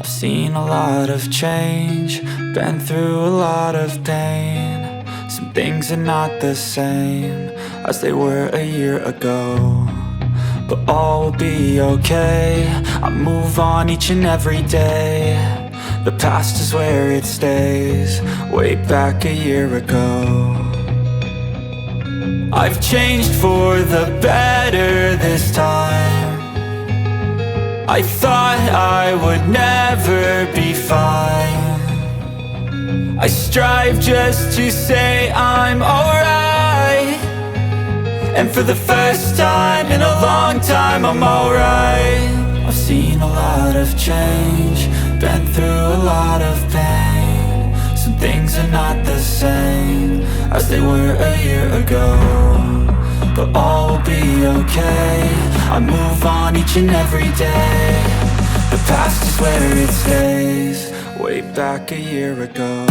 I've seen a lot of change, been through a lot of pain. Some things are not the same as they were a year ago, but all will be okay. I move on each and every day. The past is where it stays, way back a year ago. I've changed for the better this time. I thought I would never be fine. I strive just to say I'm alright, and for the first time in a long time I'm alright. I've seen a lot of change, been through a lot of pain. Some things are not the same as they were a year ago, but all will be okay. I move on each and every day. The past is where it stays, way back a year ago.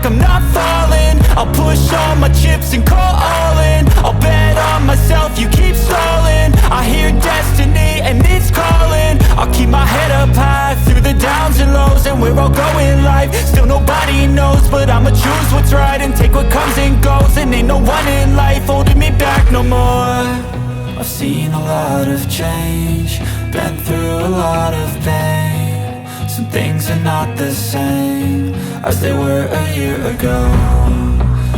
I'm not falling. I'll push all my chips and call all in. I'll bet on myself, you keep stalling. I hear destiny and it's calling. I'll keep my head up high through the downs and lows, and we're all going life. Still nobody knows, but I'ma choose what's right and take what comes and goes. And ain't no one in life holding me back no more. I've seen a lot of change, been through a lot of pain. Some things are not the same as they were a year ago,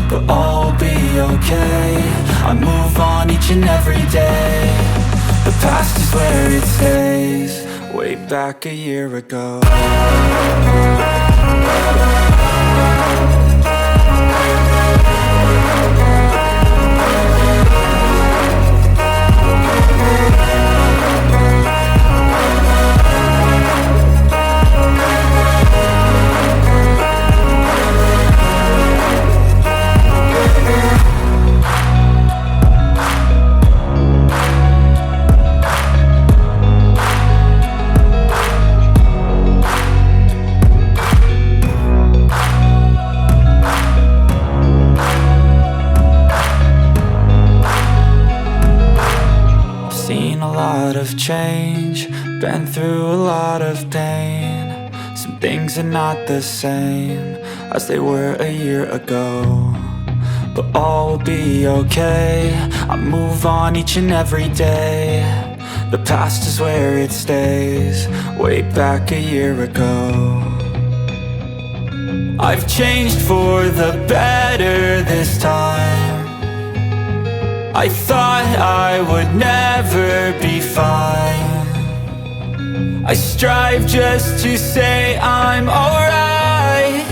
but all will be okay. I move on each and every day. The past is where it stays, way back a year ago. Change, been through a lot of pain. Some things are not the same as they were a year ago, but all will be okay. I move on each and every day. The past is where it stays, way back a year ago. I've changed for the better this time. I thought I would never be fine. I strive just to say I'm alright,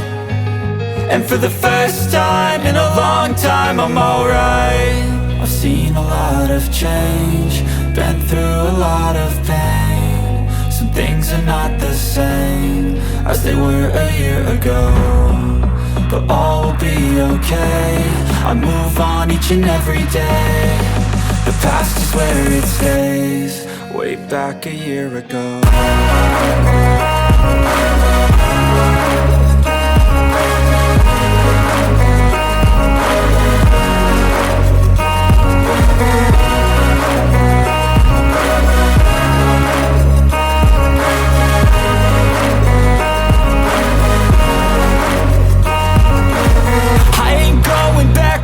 and for the first time in a long time I'm alright. I've seen a lot of change, been through a lot of pain. Some things are not the same as they were a year ago, but all will be okay. I move on each and every day. The past is where it stays, way back a year ago.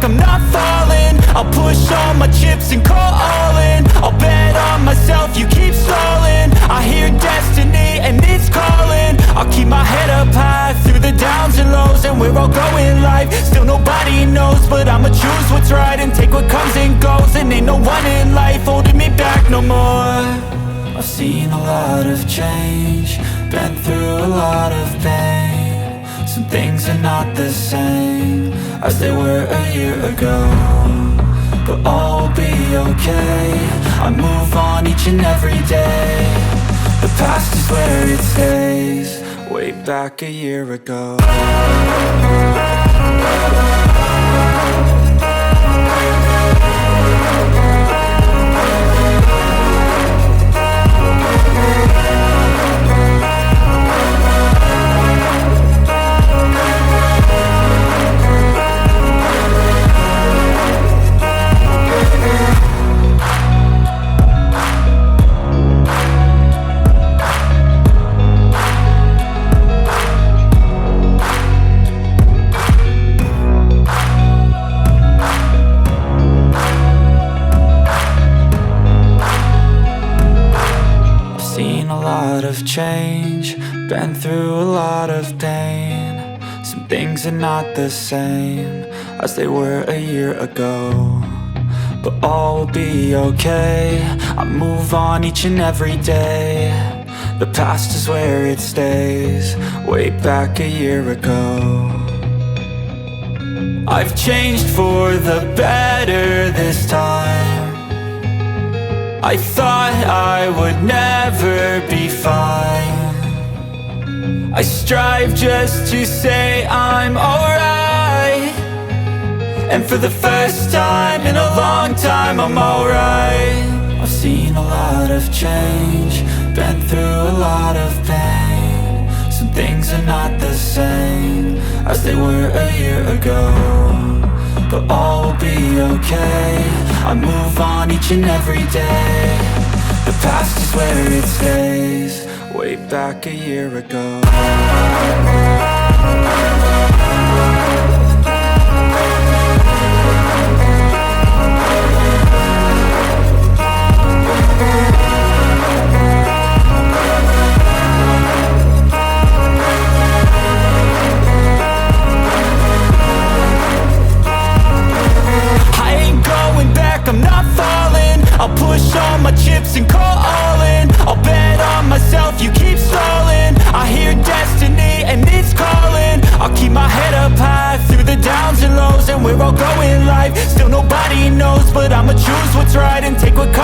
I'm not falling. I'll push all my chips and call all in. I'll bet on myself, you keep stalling. I hear destiny and it's calling. I'll keep my head up high through the downs and lows, and we're all going life. Still nobody knows, but I'ma choose what's right and take what comes and goes. And ain't no one in life holding me back no more. I've seen a lot of change, been through a lot of pain. Some things are not the same as they were a year ago, but all will be okay. I move on each and every day. The past is where it stays, way back a year ago. of change, been through a lot of pain. Some things are not the same as they were a year ago, but all will be okay. I move on each and every day. The past is where it stays, way back a year ago. I've changed for the better this time. I thought I would never be fine. I strive just to say I'm alright, and for the first time in a long time I'm alright. I've seen a lot of change, been through a lot of pain. Some things are not the same as they were a year ago, but all will be okay. I move on each and every day. The past is where it stays, way back a year ago. I'm not falling, I'll push all my chips and call all in. I'll bet on myself, you keep stalling. I hear destiny and it's calling. I'll keep my head up high through the downs and lows, and where I'll go in life still nobody knows, but I'ma choose what's right and take what comes.